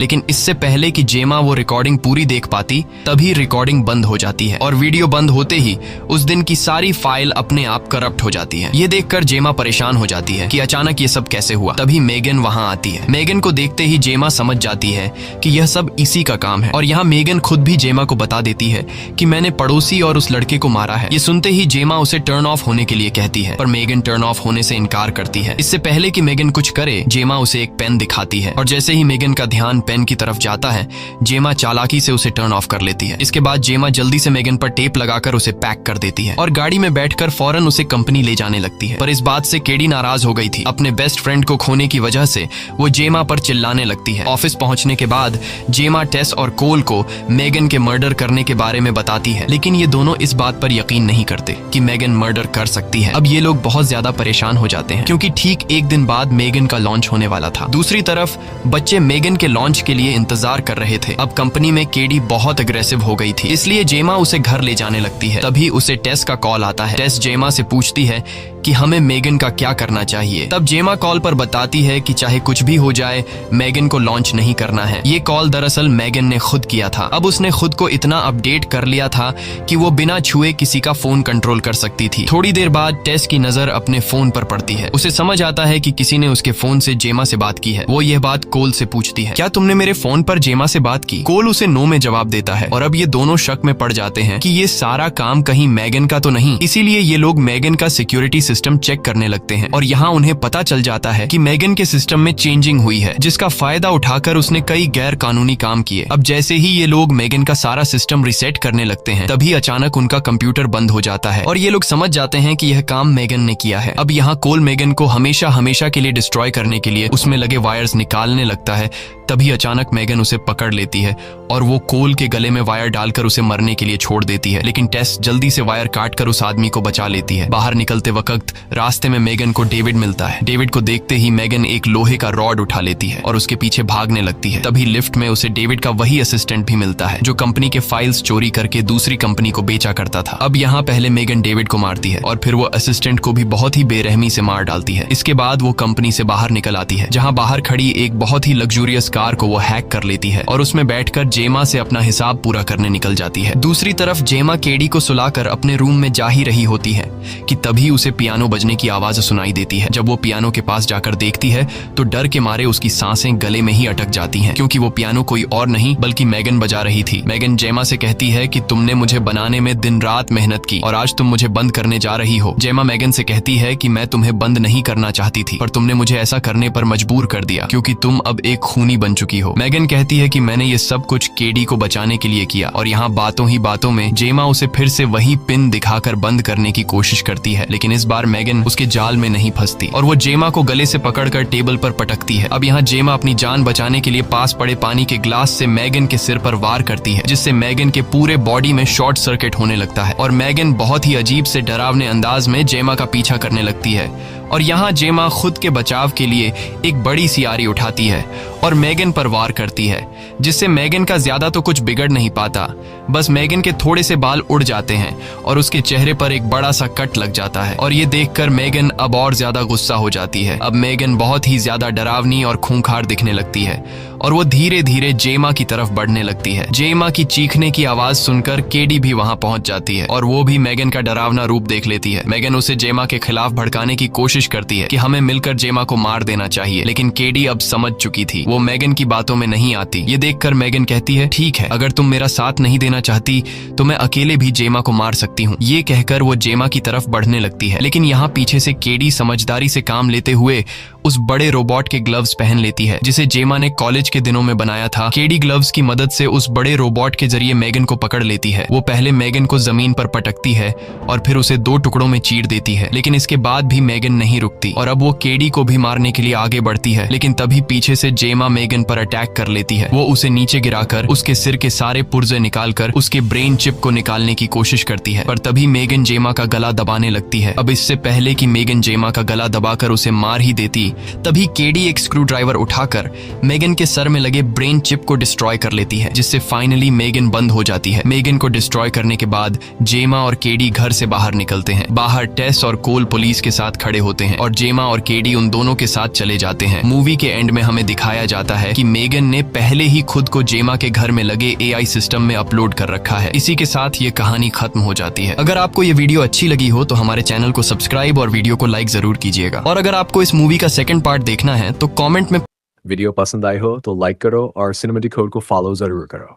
लेकिन इससे पहले कि जेमा वो रिकॉर्डिंग पूरी देख पाती तभी रिकॉर्डिंग बंद हो जाती है और वीडियो बंद होते ही उस दिन की सारी फाइल अपने आप करप्ट हो जाती है। ये देखकर जेमा परेशान हो जाती है कि अचानक ये सब कैसे हुआ। तभी मेगन वहां आती है। मेगन को देखते ही जेमा समझ जाती है कि यह सब इसी का काम है और यहाँ मेगन खुद भी जेमा को बता देती है कि मैंने पड़ोसी और उस लड़के को मारा है। ये सुनते ही जेमा उसे टर्न ऑफ होने के लिए कहती है पर मेगन टर्न ऑफ होने से इनकार करती है। इससे पहले कि मेगन कुछ करे जेमा उसे एक पेन दिखाती है और जैसे ही मेगन का ध्यान पेन की तरफ जाता है जेमा चालाकी से उसे टर्न ऑफ कर लेती है। इसके बाद जेमा जल्दी से मेगन पर टेप लगाकर उसे पैक कर देती है और गाड़ी में बैठकर फौरन उसे कंपनी ले जाने लगती है। पर इस बात से केडी नाराज हो गई थी। अपने बेस्ट फ्रेंड को खोने की वजह से वो जेमा पर चिल्लाने लगती है। ऑफिस पहुंचने के बाद जेमा टेस और कोल को मेगन के मर्डर करने के बारे में बताती है, लेकिन ये दोनों इस बात पर यकीन नहीं करते कि मेगन मर्डर कर सकती है। अब ये लोग बहुत ज्यादा परेशान हो जाते हैं क्योंकि ठीक एक दिन बाद मेगन का लॉन्च होने वाला था। दूसरी तरफ बच्चे मेगन के लॉन्च के लिए इंतजार कर रहे थे। अब कंपनी में केडी बहुत अग्रेसिव हो गई थी, इसलिए जेमा उसे घर ले जाने लगती है। तभी उसे टेस का कॉल आता है। टेस जेमा से पूछती है कि हमें मेगन का क्या करना चाहिए। तब जेमा कॉल पर बताती है कि चाहे कुछ भी हो जाए मेगन को लॉन्च नहीं करना है। ये कॉल दरअसल मेगन ने खुद किया था। अब उसने खुद को इतना अपडेट कर लिया था कि वो बिना छुए किसी का फोन कंट्रोल कर सकती थी। थोड़ी देर बाद टेस की नजर अपने फोन पर पड़ती है। उसे समझ आता है कि किसी ने उसके फोन से जेमा से बात की है। वो यह बात कोल से पूछती है, क्या तुमने मेरे फोन पर जेमा से बात की? कोल उसे नो में जवाब देता है और अब ये दोनों शक में पड़ जाते हैं कि ये सारा काम कहीं मेगन का तो नहीं। इसीलिए ये लोग मेगन का सिक्योरिटी सिस्टम चेक करने लगते हैं और यहाँ उन्हें पता चल जाता है कि मेगन के सिस्टम में चेंजिंग हुई है, जिसका फायदा उठाकर उसने कई गैर कानूनी काम किए। अब जैसे ही ये लोग मेगन का सारा सिस्टम रिसेट करने लगते हैं तभी अचानक उनका कंप्यूटर बंद हो जाता है और ये लोग समझ जाते हैं कि यह काम मेगन ने किया है। अब यहाँ कोल मेगन को हमेशा हमेशा के लिए डिस्ट्रॉय करने के लिए उसमें लगे वायर्स निकालने लगता है। तभी अचानक मेगन उसे पकड़ लेती है और वो कोल के गले में वायर डालकर उसे मरने के लिए छोड़ देती है, लेकिन टेस जल्दी से वायर काटकर उस आदमी को बचा लेती है। बाहर निकलते वक्त रास्ते में मेगन को डेविड मिलता है। डेविड को देखते ही मेगन एक लोहे का रॉड उठा लेती है और उसके पीछे भागने लगती है। तभी लिफ्ट में उसे डेविड का वही असिस्टेंट भी मिलता है जो कंपनी के फाइल्स चोरी करके दूसरी कंपनी को बेचा करता था। अब यहाँ पहले मेगन डेविड को मारती है और फिर वो असिस्टेंट को भी बहुत ही बेरहमी से मार डालती है। इसके बाद वो कंपनी से बाहर निकल आती है, जहाँ बाहर खड़ी एक बहुत ही लग्जूरियस कार को वो हैक कर लेती है और उसमें बैठकर जेमा से अपना हिसाब पूरा करने निकल जाती है। दूसरी तरफ जेमा केडी को सुलाकर अपने रूम में जा ही रही होती है कि तभी उसे पियानो बजने की आवाज सुनाई देती है। जब वो पियानो के पास जाकर देखती है तो डर के मारे उसकी सांसें गले में ही अटक जाती हैं, क्योंकि वो पियानो कोई और नहीं बल्कि मेगन बजा रही थी। मेगन जेमा से कहती है कि तुमने मुझे बनाने में दिन रात मेहनत की और आज तुम मुझे बंद करने जा रही हो। जेमा मेगन से कहती है कि मैं तुम्हें बंद नहीं करना चाहती थी पर तुमने मुझे ऐसा करने पर मजबूर कर दिया क्योंकि तुम अब एक खूनी बन चुकी हो। मेगन कहती है कि मैंने ये सब कुछ केडी को बचाने के लिए किया और यहाँ बातों ही बातों में जेमा उसे फिर से वही पिन दिखाकर बंद करने की कोशिश करती है, लेकिन इस बार मेगन उसके जाल में नहीं फंसती और वो जेमा को गले से पकड़कर टेबल पर पटकती है। अब यहाँ जेमा अपनी जान बचाने के लिए पास पड़े पानी के ग्लास से मेगन के सिर पर वार करती है, जिससे मेगन के पूरे बॉडी में शॉर्ट सर्किट होने लगता है और मेगन बहुत ही अजीब से डरावने अंदाज में जेमा का पीछा करने लगती है। और यहाँ जेमा खुद के बचाव के लिए एक बड़ी सी आरी उठाती है और मेगन पर वार करती है, जिससे मेगन का ज्यादा तो कुछ बिगड़ नहीं पाता, बस मेगन के थोड़े से बाल उड़ जाते हैं और उसके चेहरे पर एक बड़ा सा कट लग जाता है और ये देखकर मेगन अब और ज्यादा गुस्सा हो जाती है। अब मेगन बहुत ही ज्यादा डरावनी और खूंखार दिखने लगती है और वो धीरे धीरे जेमा की तरफ बढ़ने लगती है। जेमा की चीखने की आवाज सुनकर केडी भी वहां पहुंच जाती है और वो भी मेगन का डरावना रूप देख लेती है। मेगन उसे जेमा के खिलाफ भड़काने की कोशिश करती है कि हमें मिलकर जेमा को मार देना चाहिए, लेकिन केडी अब समझ चुकी थी, वो मेगन की बातों में नहीं आती। ये देखकर मेगन कहती है, ठीक है, अगर तुम मेरा साथ नहीं देना चाहती तो मैं अकेले भी जेमा को मार सकती हूँ। ये कहकर वो जेमा की तरफ बढ़ने लगती है, लेकिन यहाँ पीछे से केडी समझदारी से काम लेते हुए उस बड़े रोबोट के ग्लव्स पहन लेती है जिसे जेमा ने कॉलेज के दिनों में बनाया था। केडी ग्लव्स की मदद से उस बड़े रोबोट के जरिए मेगन को पकड़ लेती है। वो पहले मेगन को जमीन पर पटकती है और फिर उसे 2 टुकड़ों में चीर देती है, लेकिन इसके बाद भी मेगन नहीं रुकती और अब वो केडी को भी मारने के लिए आगे बढ़ती है, लेकिन तभी पीछे से जेमा मेगन पर अटैक कर लेती है। वो उसे नीचे गिराकर उसके सिर के सारे पुर्जे निकालकर उसके ब्रेन चिप को निकालने की कोशिश करती है, पर तभी मेगन जेमा का गला दबाने लगती है। अब इससे पहले कि मेगन जेमा का गला दबाकर उसे मार ही देती, तभी केडी एक स्क्रू ड्राइवर उठाकर मेगन के सर में लगे ब्रेन चिप को डिस्ट्रॉय कर लेती है, जिससे फाइनली मेगन बंद हो जाती है। मेगन को डिस्ट्रॉय करने के बाद जेमा और केडी घर से बाहर निकलते हैं। बाहर टेस और कोल पुलिस के साथ खड़े होते होते हैं और जेमा और केडी उन दोनों के साथ चले जाते हैं। मूवी के एंड में हमें दिखाया जाता है कि मेगन ने पहले ही खुद को जेमा के घर में लगे AI सिस्टम में अपलोड कर रखा है। इसी के साथ ये कहानी खत्म हो जाती है। अगर आपको ये वीडियो अच्छी लगी हो तो हमारे चैनल को सब्सक्राइब और वीडियो को लाइक जरूर कीजिएगा। और अगर आपको इस मूवी का सेकंड पार्ट देखना है तो कमेंट में वीडियो पसंद आई हो तो लाइक करो और सिनेमा डिकोड को फॉलो जरूर करो।